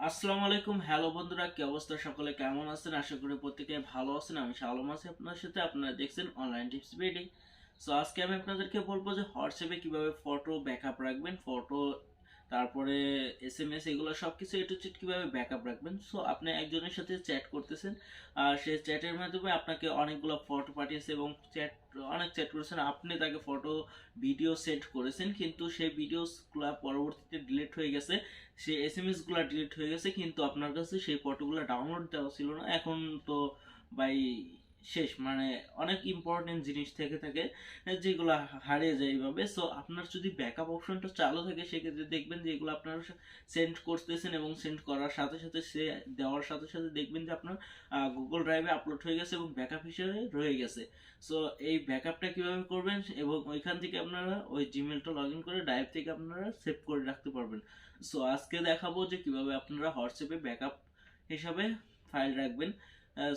আসসালামু আলাইকুম, হ্যালো বন্ধুরা, কি অবস্থা? সকলে কেমন আছেন? আশা করি প্রত্যেকে ভালো আছেন। আমি শালম আছি আপনার সাথে। আপনারা দেখছেন অনলাইন টিপস বিডি। সো আজকে আমি আপনাদেরকে বলবো যে হোয়াটসঅ্যাপে কিভাবে ফটো ব্যাকআপ রাখবেন, ফটো তারপরে এসএমএস এগুলো সব কিছু এ টু জেড কীভাবে ব্যাকআপ রাখবেন। সো আপনি একজনের সাথে চ্যাট করতেছেন, আর সে চ্যাটের মাধ্যমে আপনাকে অনেকগুলো ফটো পাঠিয়েছে এবং অনেক চ্যাট করেছেন। আপনি তাকে ফটো ভিডিও সেন্ড করেছেন, কিন্তু সেই ভিডিওসগুলো পরবর্তীতে ডিলিট হয়ে গেছে, সেই এসএমএসগুলো ডিলিট হয়ে গেছে, কিন্তু আপনার কাছে সেই ফটোগুলো ডাউনলোড দেওয়া ছিল না। এখন তো বাই শেষ, মানে অনেক ইম্পর্টেন্ট জিনিস থেকে থাকে যেগুলো হারিয়ে যায় এইভাবে। সো আপনার যদি ব্যাকআপ অপশনটা চালু থাকে সেক্ষেত্রে দেখবেন যে এগুলো আপনারা সেন্ড করতেছেন এবং সেন্ড করার সাথে সাথে সে দেওয়ার সাথে সাথে দেখবেন যে আপনার গুগল ড্রাইভে আপলোড হয়ে গেছে এবং ব্যাকআপ হিসেবে রয়ে গেছে। সো এই ব্যাকআপটা কিভাবে করবেন এবং ওইখান থেকে আপনারা ওই জিমেলটা লগ ইন করে ড্রাইভ থেকে আপনারা সেভ করে রাখতে পারবেন। সো আজকে দেখাবো যে কিভাবে আপনারা হোয়াটসঅ্যাপে ব্যাকআপ হিসাবে ফাইল রাখবেন।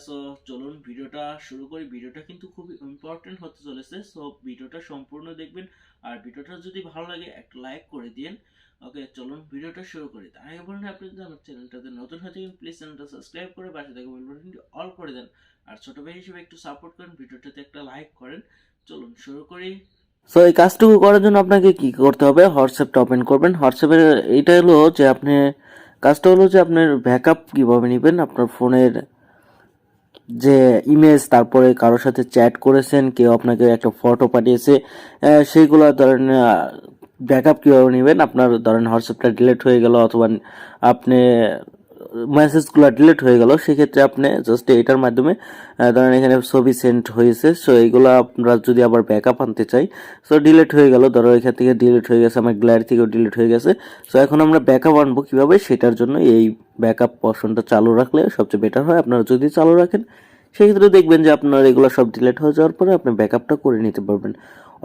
সো চলুন ভিডিওটা শুরু করি। ভিডিওটা কিন্তু খুবই ইম্পর্টেন্ট হতে চলেছে, সো ভিডিওটা সম্পূর্ণ দেখবেন। আর ভিডিওটা যদি ভালো লাগে একটা লাইক করে দিন। ওকে, চলুন ভিডিওটা শুরু করি। তার আগে বলুন, আপনি যদি আমার চ্যানেলটাতে নতুন হয়ে থাকেন প্লিজ চ্যানেলটা সাবস্ক্রাইব করে পাশে থাকা বেল বাটনটি অল করে দেন। আর ছোট ভাই হিসেবে একটু সাপোর্ট করেন, ভিডিওটাতে একটা লাইক করেন। চলুন শুরু করি। সো এই কাজটুকু করার জন্য আপনাকে কি করতে হবে? হোয়াটসঅ্যাপটা ওপেন করবেন। হোয়াটসঅ্যাপের এইটা হলো যে আপনি কাজটা হলো যে আপনার ব্যাকআপ কিভাবে নেবেন আপনার ফোনের যে ইমেজ, তারপরে কারোর সাথে চ্যাট করেছেন, কেউ আপনাকে একটা ফটো পাঠিয়েছে, সেইগুলো ধরেন ব্যাকআপ কিভাবে নেবেন। আপনার ধরেন হোয়াটসঅ্যাপটা ডিলিট হয়ে গেল অথবা আপনি মেসেজগুলো ডিলিট হয়ে গেল, সেক্ষেত্রে আপনি জাস্ট এটার মাধ্যমে ধরেন এখানে ছবি সেন্ড হয়েছে, সো এইগুলো আমরা যদি আবার ব্যাকআপ আনতে চাই, সো ডিলিট হয়ে গেল, ধরো এখান থেকে ডিলিট হয়ে গেছে, আমার গ্যালারি থেকেও ডিলিট হয়ে গেছে। সো এখন আমরা ব্যাকআপ আনবো কিভাবে, সেটার জন্য এই ব্যাকআপ অপশনটা চালু রাখলে সবচেয়ে বেটার হয়। আপনারা যদি চালু রাখেন সেক্ষেত্রে দেখবেন যে আপনার এগুলো সব ডিলিট হয়ে যাওয়ার পরে আপনি ব্যাকআপটা করে নিতে পারবেন।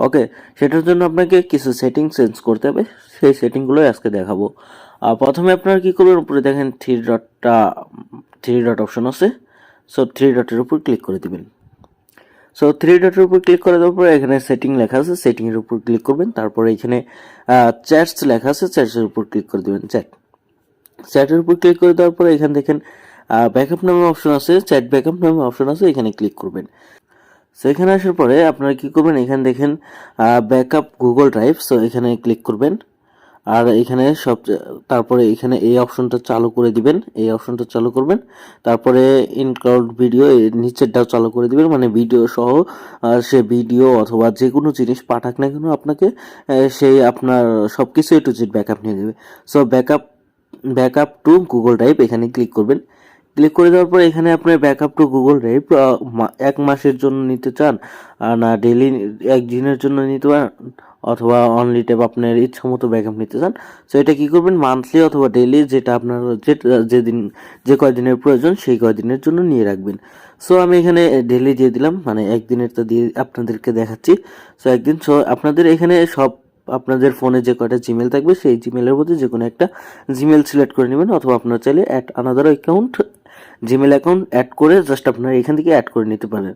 ওকে, সেটার জন্য আপনাকে কিছু সেটিং চেঞ্জ করতে হবে, সেই সেটিংগুলোই আজকে দেখাবো। প্রথমে আপনারা কি করবেন, উপরে দেখেন থ্রি ডট অপশন আছে, সো থ্রি ডটের উপর ক্লিক করে দিবেন। সো থ্রি ডটের উপর ক্লিক করে দেওয়ার পরে এখানে সেটিং লেখা আছে, সেটিংয়ের উপর ক্লিক করবেন। তারপরে এখানে চ্যাটস লেখা আছে, চ্যাটসের উপর ক্লিক করে দিবেন। চ্যাটের উপর ক্লিক করে দেওয়ার পরে এখানে দেখেন ব্যাকআপ নামে অপশন আছে, চ্যাট ব্যাকআপ নামে অপশন আছে, এখানে ক্লিক করবেন। সো এখানে আসার পরে আপনারা কি করবেন, এখানে দেখেন ব্যাকআপ গুগল ড্রাইভ, সো এখানে ক্লিক করবেন। আর এখানে তারপরে এখানে এই অপশনটা চালু করে দিবেন, এই অপশনটা চালু করবেন। তারপরে ইনক্লাউড ভিডিও এর নিচেরটাও চালু করে দিবেন, মানে ভিডিও সহ সে ভিডিও অথবা যে কোনো জিনিস পাঠাক না কেন আপনাকে, সেই আপনার সব কিছু এ টু জেড ব্যাকআপ নিয়ে দেবে। So backup two Google drive, এখানে ক্লিক করবেন। ক্লিক করে দেওয়ার পর এখানে আপনার ব্যাকআপ টু গুগল ড্রাইভ এক মাসের জন্য নিতে চান, না ডেইলি একদিনের জন্য নিতে পারেন, অথবা অনলি ট্যাব আপনার ইচ্ছা মতো ব্যাকআপ নিতে চান। সো এটা কি করবেন, মান্থলি অথবা ডেইলি, যেটা আপনার যেদিন যে কয়দিনের প্রয়োজন সেই কয়দিনের জন্য নিয়ে রাখবেন। সো আমি এখানে ডেইলি দিয়ে দিলাম, মানে একদিনেরটা দিয়ে আপনাদেরকে দেখাচ্ছি। সো একদিন, সো আপনাদের এখানে সব আপনাদের ফোনে যে কয়টা জিমেল থাকবে সেই জিমেলের মধ্যে যে কোনো একটা জিমেল সিলেক্ট করে নেবেন, অথবা আপনারা চাইলে add another account, Gmail account add করে জাস্ট আপনারা এখান থেকে অ্যাড করে নিতে পারেন।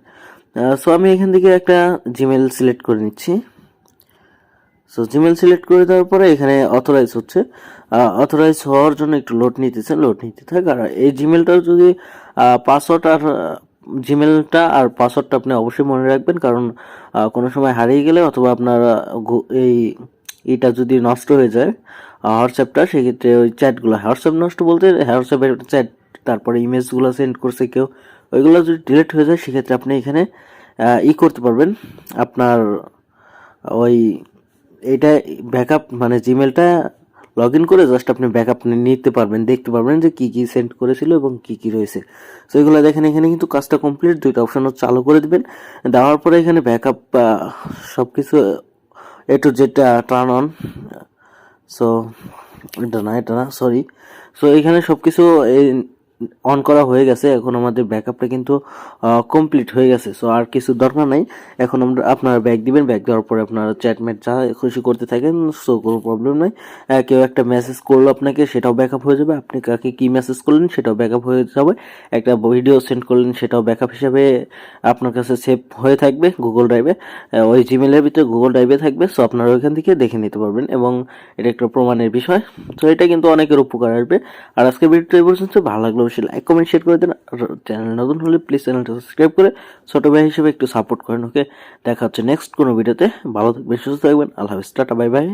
সো আমি এখান থেকে একটা জিমেল সিলেক্ট করে নিচ্ছি। সো জিমেল সিলেক্ট করে দেওয়ার পরে এখানে অথরাইজ হচ্ছে, অথরাইজ হওয়ার জন্য একটু লোড নিতেছে, লোড নিতে থাক। আর এই জিমেলটার যদি পাসওয়ার্ড আর জিমেলটা আর পাসওয়ার্ডটা আপনি অবশ্যই মনে রাখবেন, কারণ কোনো সময় হারিয়ে গেলে অথবা আপনার এটা যদি নষ্ট হয়ে যায় হোয়াটসঅ্যাপটা, সেক্ষেত্রে ওই চ্যাটগুলো, হোয়াটসঅ্যাপ নষ্ট বলতে হোয়াটসঅ্যাপের চ্যাট, তারপরে ইমেজগুলো সেন্ড করছে কেউ, ওইগুলো যদি ডিলিট হয়ে যায় সেক্ষেত্রে আপনি এখানে করতে পারবেন আপনার ওই এটা ব্যাকআপ, মানে জিমেলটা লগ ইন করে জাস্ট আপনি ব্যাকআপ নিতে পারবেন, দেখতে পারবেন যে কি কি সেন্ড করেছিল এবং কি কি রয়েছে। সো এগুলো দেখেন, এখানে কিন্তু কাজটা কমপ্লিট, দুইটা অপশন চালু করে দিবেন। দেওয়ার পরে এখানে ব্যাকআপ সব কিছু এ টু যেটা টার্ন অন, সো এটা না সরি। সো এখানে সব কিছু অন করা হয়ে গেছে, এখন আমাদের ব্যাকআপটা কিন্তু কমপ্লিট হয়ে গেছে। সো আর কিছু দরকার নাই। এখন আমরা আপনারা ব্যাক দিবেন, ব্যাক দেওয়ার পরে আপনারা চ্যাটমেট যা খুশি করতে থাকেন, সো কোনো প্রবলেম নাই। কেউ একটা মেসেজ করলো আপনাকে, সেটাও ব্যাকআপ হয়ে যাবে। আপনি কাকে কি মেসেজ করলেন সেটাও ব্যাকআপ হয়ে যাবে। একটা ভিডিও সেন্ড করলেন সেটাও ব্যাকআপ হিসাবে আপনার কাছে সেভ হয়ে থাকবে গুগল ড্রাইভে। ওই জিমেলের ভিতরে গুগল ড্রাইভে থাকবে। সো আপনারা ওইখান থেকে দেখে নিতে পারবেন এবং এটা একটা প্রমাণের বিষয়। তো এটা কিন্তু অনেকের উপকার আসবে। আর আজকের ভিডিওটা এই পর্যন্ত। ভালো লাগলে অবশ্যই লাইক কমেন্ট শেয়ার করে দেন। আর চ্যানেল নতুন হলে প্লিজ চ্যানেলটা সাবস্ক্রাইব করে ছোট ভাই হিসেবে একটু সাপোর্ট করেন। ওকে, দেখা হচ্ছে নেক্সট কোনো ভিডিওতে। ভালো থাকবেন, সুস্থ থাকবেন। আল্লাহ হাফেজ, টাটা, বাই বাই।